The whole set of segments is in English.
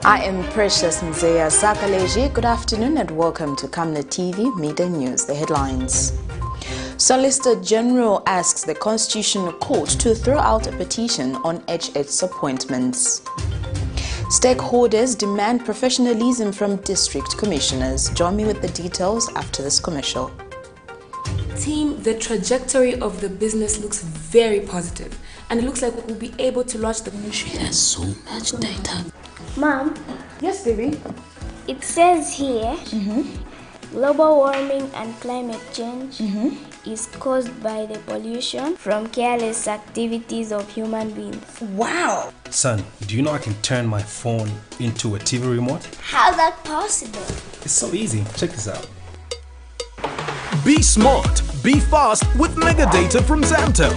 I am Precious Mzeya Sakaleji. Good afternoon and welcome to Camnet TV Midday News. The headlines. Solicitor General asks the Constitutional Court to throw out a petition on HH's appointments. Stakeholders demand professionalism from district commissioners. Join me with the details after this commercial. Team, the trajectory of the business looks very positive, and it looks like we'll be able to launch the ministry. There's so much data. Mom? Yes, baby? It says here, global warming and climate change is caused by the pollution from careless activities of human beings. Wow! Son, do you know I can turn my phone into a TV remote? How's that possible? It's so easy. Check this out. Be smart, be fast with mega data from Zamtel.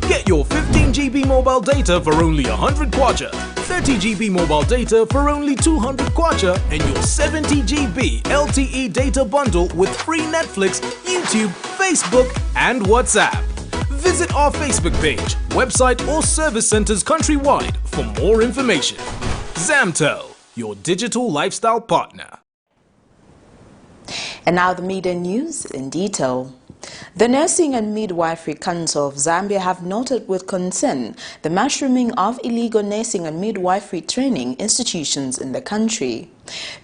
Get your 15 GB mobile data for only 100 kwacha, 30 GB mobile data for only 200 kwacha, and your 70 GB LTE data bundle with free Netflix, YouTube, Facebook, and WhatsApp. Visit our Facebook page, website, or service centers countrywide for more information. Zamtel, your digital lifestyle partner. And now the media news in detail. The Nursing and Midwifery Council of Zambia have noted with concern the mushrooming of illegal nursing and midwifery training institutions in the country.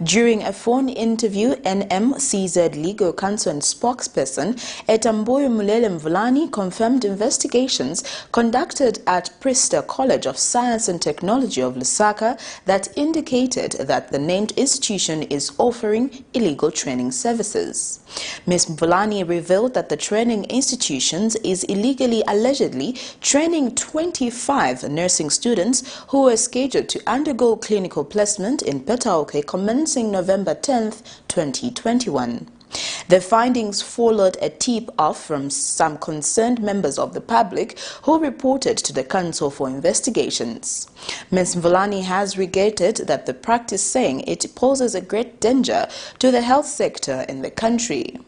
During a phone interview, NMCZ Legal Counsel and spokesperson Etamboyo Mulele Mvulani confirmed investigations conducted at Prista College of Science and Technology of Lusaka that indicated that the named institution is offering illegal training services. Ms. Mvulani revealed that the training institutions is allegedly training 25 nursing students who were scheduled to undergo clinical placement in Petauke commencing November 10, 2021. The findings followed a tip-off from some concerned members of the public who reported to the Council for investigations. Ms. Mvulani has regretted that the practice, saying it poses a great danger to the health sector in the country.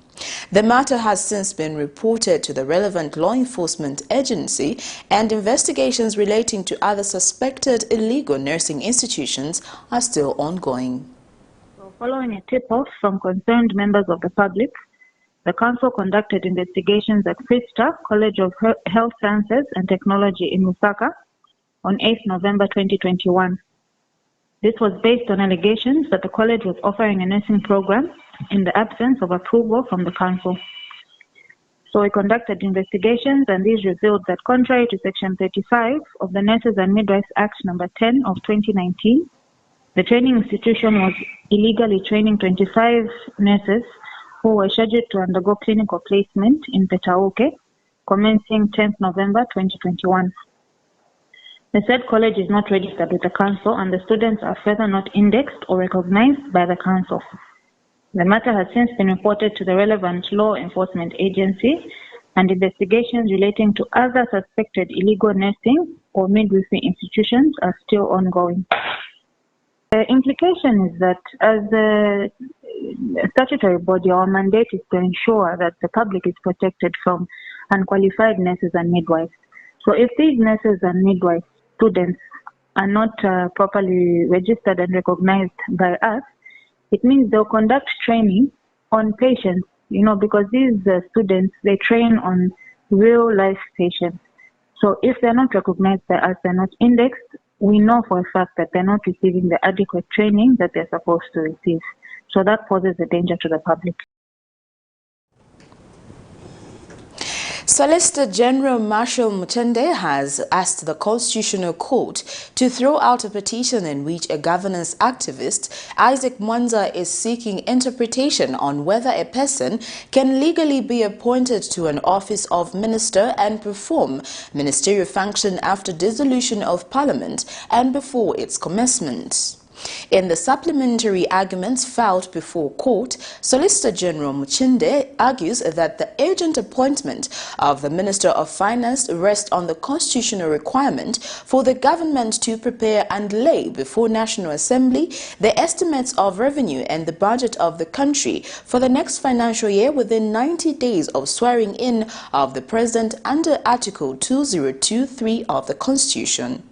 The matter has since been reported to the relevant law enforcement agency, and investigations relating to other suspected illegal nursing institutions are still ongoing. Following a tip-off from concerned members of the public, the Council conducted investigations at Prista College of Health Sciences and Technology in Lusaka on 8 November 2021. This was based on allegations that the college was offering a nursing program in the absence of approval from the Council. So we conducted investigations, and these revealed that contrary to Section 35 of the Nurses and Midwives Act No. 10 of 2019, the training institution was illegally training 25 nurses who were scheduled to undergo clinical placement in Petauke, commencing 10th November 2021. The said college is not registered with the Council, and the students are further not indexed or recognized by the Council. The matter has since been reported to the relevant law enforcement agency, and investigations relating to other suspected illegal nursing or midwifery institutions are still ongoing. The implication is that as a statutory body, our mandate is to ensure that the public is protected from unqualified nurses and midwives. So if these nurses and midwives students are not properly registered and recognized by us, it means they'll conduct training on patients, because these students, they train on real life patients. So if they're not recognized by us, they're not indexed, we know for a fact that they're not receiving the adequate training that they're supposed to receive. So that poses a danger to the public. Solicitor General Marshall Muchende has asked the Constitutional Court to throw out a petition in which a governance activist, Isaac Mwanza, is seeking interpretation on whether a person can legally be appointed to an office of minister and perform ministerial function after dissolution of Parliament and before its commencement. In the supplementary arguments filed before court, Solicitor General Muchinde argues that the urgent appointment of the Minister of Finance rests on the constitutional requirement for the government to prepare and lay before National Assembly the estimates of revenue and the budget of the country for the next financial year within 90 days of swearing in of the President under Article 2023 of the Constitution.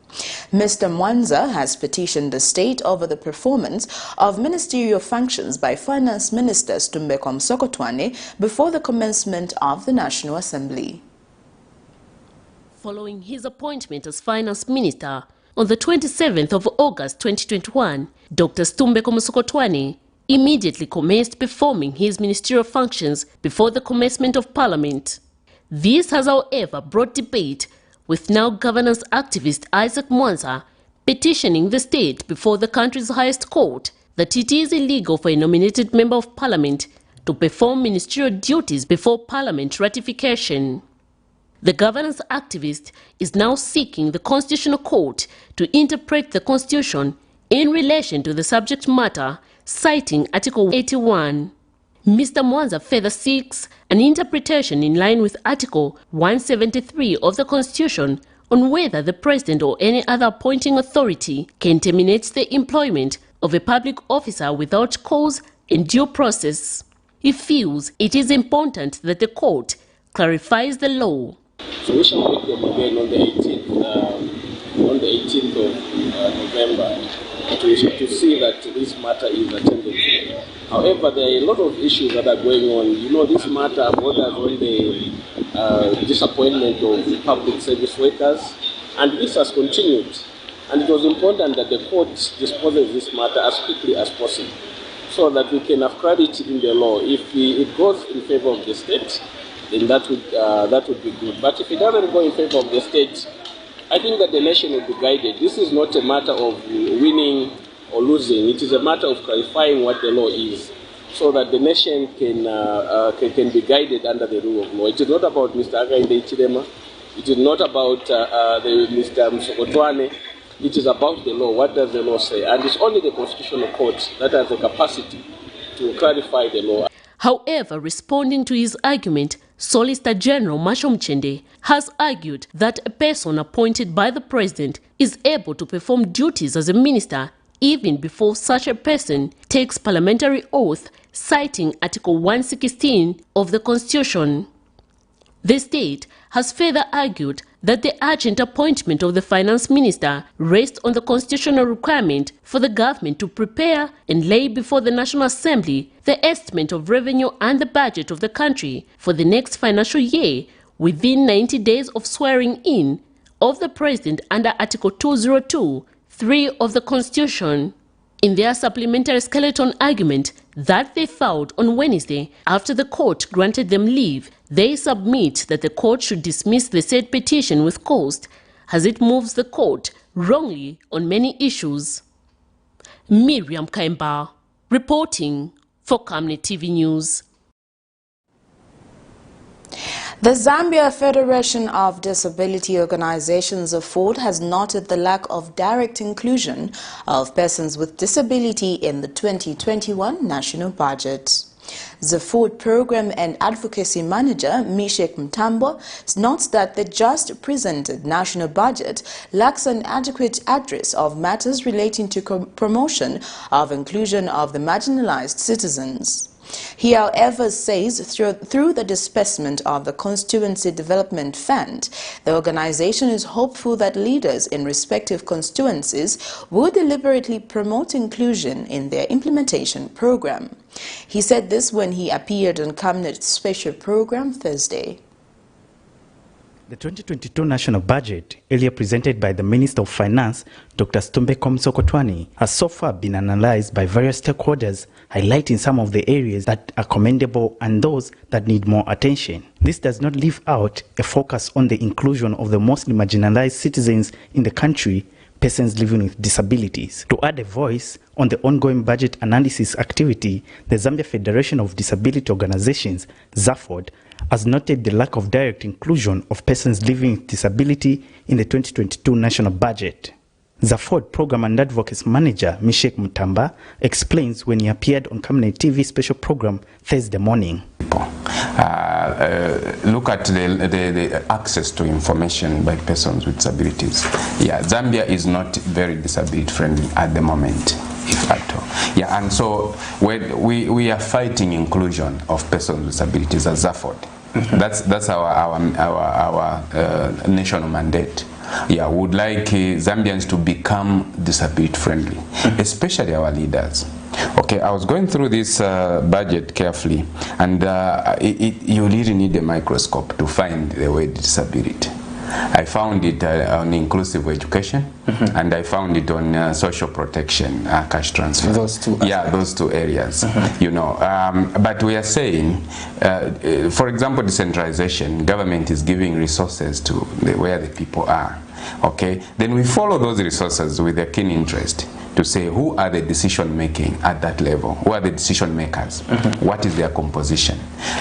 Mr. Mwanza has petitioned the state over the performance of ministerial functions by Finance Minister Stumbeko Msokotwane before the commencement of the National Assembly. Following his appointment as Finance Minister on the 27th of August 2021, Dr. Stumbeko Msokotwane immediately commenced performing his ministerial functions before the commencement of Parliament. This has, however, brought debate, with now governance activist Isaac Mwanza petitioning the state before the country's highest court that it is illegal for a nominated member of Parliament to perform ministerial duties before Parliament ratification. The governance activist is now seeking the Constitutional Court to interpret the Constitution in relation to the subject matter, citing Article 81. Mr. Mwanza further seeks an interpretation in line with Article 173 of the Constitution on whether the President or any other appointing authority can terminate the employment of a public officer without cause and due process. He feels it is important that the court clarifies the law. So we shall make them again on the 18th of November to see that this matter is attended to. However, there are a lot of issues that are going on. You know, this matter borders on the disappointment of public service workers, and this has continued. And it was important that the court disposes this matter as quickly as possible, so that we can have clarity in the law. If it goes in favor of the state, then that would be good. But if it doesn't go in favor of the state, I think that the nation will be guided. This is not a matter of winning or losing. It is a matter of clarifying what the law is, so that the nation can be guided under the rule of law. It is not about Mr. Againde Chidema. It is not about Mr. Msokotwane. It is about the law. What does the law say? And it's only the Constitutional Court that has the capacity to clarify the law. However, responding to his argument, Solicitor General Masho Mchende has argued that a person appointed by the President is able to perform duties as a minister even before such a person takes parliamentary oath, citing Article 116 of the Constitution. The state has further argued that the urgent appointment of the Finance Minister rests on the constitutional requirement for the government to prepare and lay before the National Assembly the estimate of revenue and the budget of the country for the next financial year within 90 days of swearing in of the President under Article 202(3) of the Constitution. In their supplementary skeleton argument that they filed on Wednesday after the court granted them leave, they submit that the court should dismiss the said petition with cost, as it moves the court wrongly on many issues. Miriam Kaimba, reporting for Camnet TV News. The Zambia Federation of Disability Organizations of FORD has noted the lack of direct inclusion of persons with disability in the 2021 national budget. The FORD Program and Advocacy Manager, Mishek Mtambo, notes that the just presented national budget lacks an adequate address of matters relating to promotion of inclusion of the marginalized citizens. He, however, says through the disbursement of the Constituency Development Fund, the organization is hopeful that leaders in respective constituencies will deliberately promote inclusion in their implementation program. He said this when he appeared on Camnet's special program Thursday. The 2022 national budget, earlier presented by the Minister of Finance, Dr. Stumbeko Msokotwane, has so far been analyzed by various stakeholders, highlighting some of the areas that are commendable and those that need more attention. This does not leave out a focus on the inclusion of the mostly marginalized citizens in the country, persons living with disabilities. To add a voice on the ongoing budget analysis activity, the Zambia Federation of Disability Organizations, ZAFOD, has noted the lack of direct inclusion of persons living with disability in the 2022 national budget. ZAFOD Program and Advocacy Manager Mishek Mutamba explains when he appeared on Camnet TV special program Thursday morning. Look at the access to information by persons with disabilities. Yeah, Zambia is not very disability friendly at the moment, if at all. Yeah, and so we are fighting inclusion of persons with disabilities as ZAFOD. That's our national mandate. yeah, would like Zambians to become disability friendly, especially our leaders. Okay, I was going through this budget carefully, and you really need a microscope to find the word disability. I found it on inclusive education, and I found it on social protection, cash transfer. Those two aspects. Yeah, those two areas, you know. But we are saying, for example, decentralization, government is giving resources to where the people are. Okay, then we follow those resources with a keen interest to say who are the decision making at that level, who are the decision makers, what is their composition,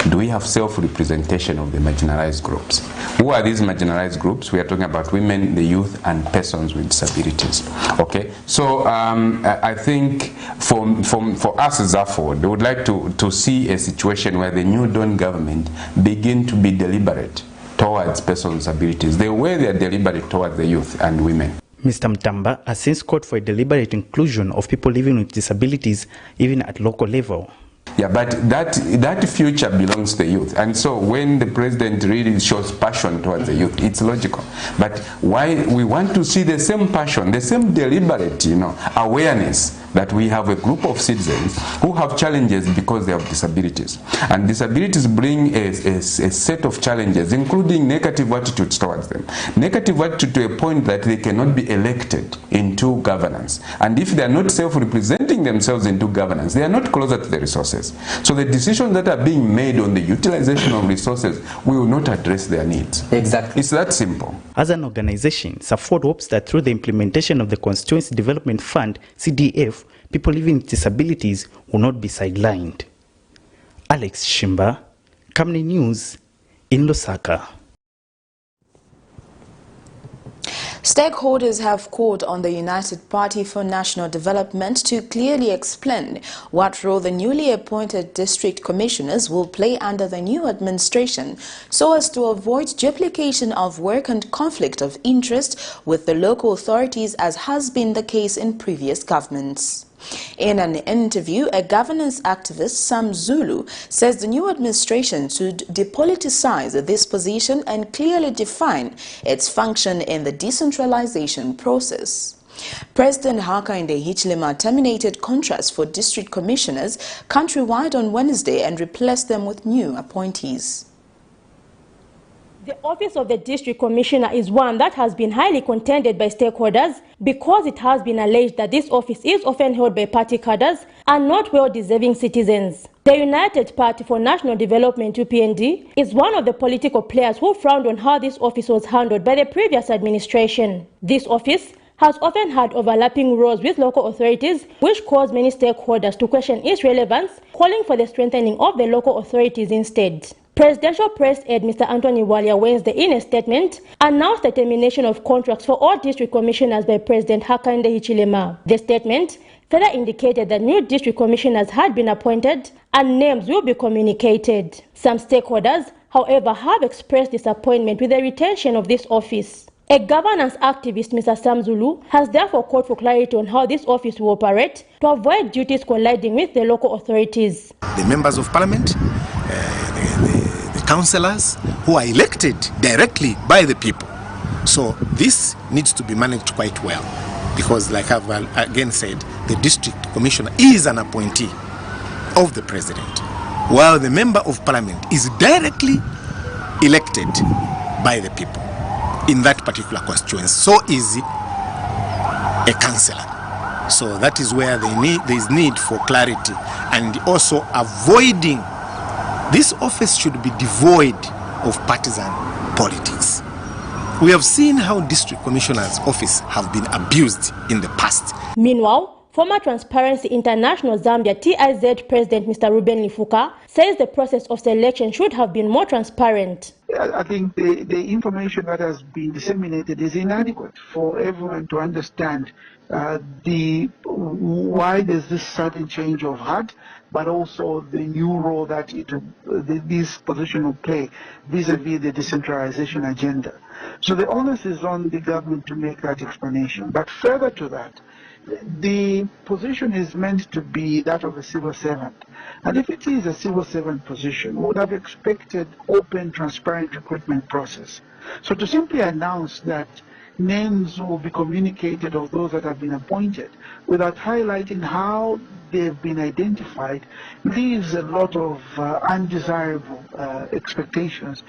do we have self-representation of the marginalized groups, who are these marginalized groups? We are talking about women, the youth, and persons with disabilities. Okay, so I think for us as AFOD, we would like to see a situation where the New Dawn government begin to be deliberate towards persons with disabilities, the way they are deliberate towards the youth and women. Mr. Mtamba has since called for a deliberate inclusion of people living with disabilities, even at local level. Yeah, but that future belongs to the youth. And so when the president really shows passion towards the youth, it's logical. But why we want to see the same passion, the same deliberate, you know, awareness that we have a group of citizens who have challenges because they have disabilities. And disabilities bring a set of challenges, including negative attitudes towards them. Negative attitude to a point that they cannot be elected into governance. And if they are not self-representing themselves into governance, they are not closer to the resources. So the decisions that are being made on the utilization of resources will not address their needs. Exactly. It's that simple. As an organization, SAFOD hopes that through the implementation of the Constituency Development Fund, CDF, people living with disabilities will not be sidelined. Alex Shimba, Camnet News, in Lusaka. Stakeholders have called on the United Party for National Development to clearly explain what role the newly appointed district commissioners will play under the new administration so as to avoid duplication of work and conflict of interest with the local authorities, as has been the case in previous governments. In an interview, a governance activist, Sam Zulu, says the new administration should depoliticize this position and clearly define its function in the decentralization process. President Hakainde Hichilema terminated contracts for district commissioners countrywide on Wednesday and replaced them with new appointees. The office of the district commissioner is one that has been highly contended by stakeholders because it has been alleged that this office is often held by party cadres and not well-deserving citizens. The United Party for National Development, UPND, is one of the political players who frowned on how this office was handled by the previous administration. This office has often had overlapping roles with local authorities, which caused many stakeholders to question its relevance, calling for the strengthening of the local authorities instead. Presidential Press Aide Mr. Anthony Walia Wednesday, in a statement, announced the termination of contracts for all district commissioners by President Hakainde Hichilema. The statement further indicated that new district commissioners had been appointed and names will be communicated. Some stakeholders, however, have expressed disappointment with the retention of this office. A governance activist, Mr. Sam Zulu, has therefore called for clarity on how this office will operate to avoid duties colliding with the local authorities. The members of parliament, the councillors who are elected directly by the people. So this needs to be managed quite well because, like I've again said, the district commissioner is an appointee of the president, while the member of parliament is directly elected by the people in that particular constituency. So is a councillor. So that is where there is need for clarity and also avoiding. This office should be devoid of partisan politics. We have seen how district commissioners' office have been abused in the past. Meanwhile, former Transparency International Zambia TIZ President Mr. Ruben Lifuka says the process of selection should have been more transparent. I think the information that has been disseminated is inadequate for everyone to understand why there's this sudden change of heart, but also the new role that this position will play vis-a-vis the decentralization agenda. So the onus is on the government to make that explanation. But further to that, the position is meant to be that of a civil servant. And if it is a civil servant position, we would have expected open, transparent recruitment process. So to simply announce that names will be communicated of those that have been appointed without highlighting how they've been identified leaves a lot of undesirable expectations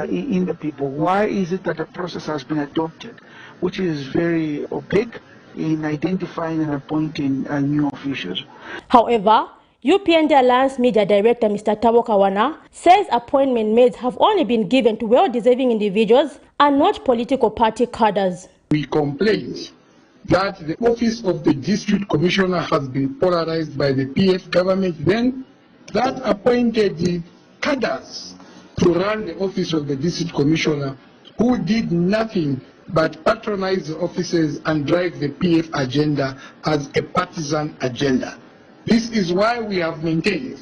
in the people. Why is it that a process has been adopted which is very opaque in identifying and appointing new officials? However, UPND Alliance Media Director Mr. Tabo Kawana says appointment maids have only been given to well-deserving individuals and not political party cadres. We complained that the office of the district commissioner has been polarized by the PF government then, that appointed the cadres to run the office of the district commissioner, who did nothing but patronize the offices and drive the PF agenda as a partisan agenda. This is why we have maintained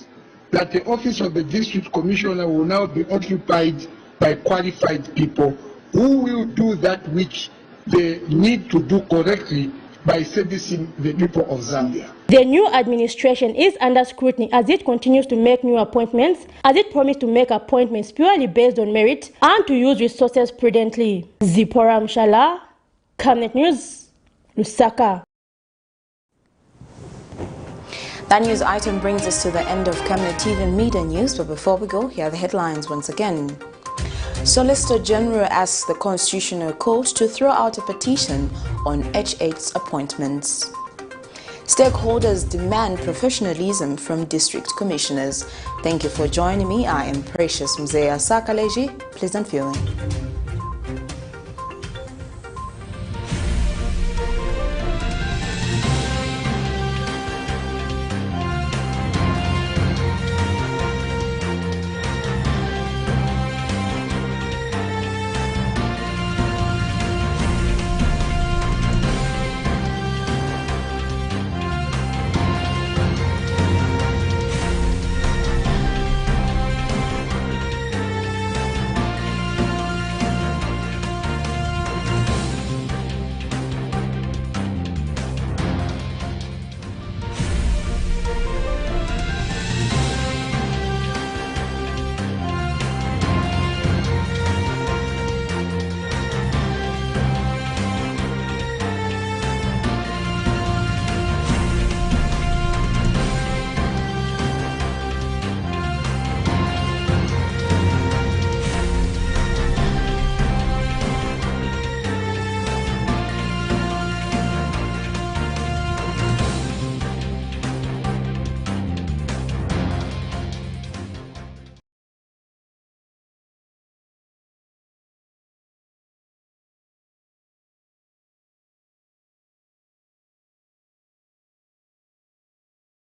that the office of the district commissioner will now be occupied by qualified people who will do that which they need to do correctly by servicing the people of Zambia. The new administration is under scrutiny as it continues to make new appointments, as it promised to make appointments purely based on merit and to use resources prudently. Zipporah Mshala, Camnet News, Lusaka. That news item brings us to the end of Camnet TV Media News, but before we go, here are the headlines once again. Solicitor General asks the Constitutional Court to throw out a petition on H8's appointments. Stakeholders demand professionalism from district commissioners. Thank you for joining me. I am Precious Mzea Sakaleji. Pleasant viewing.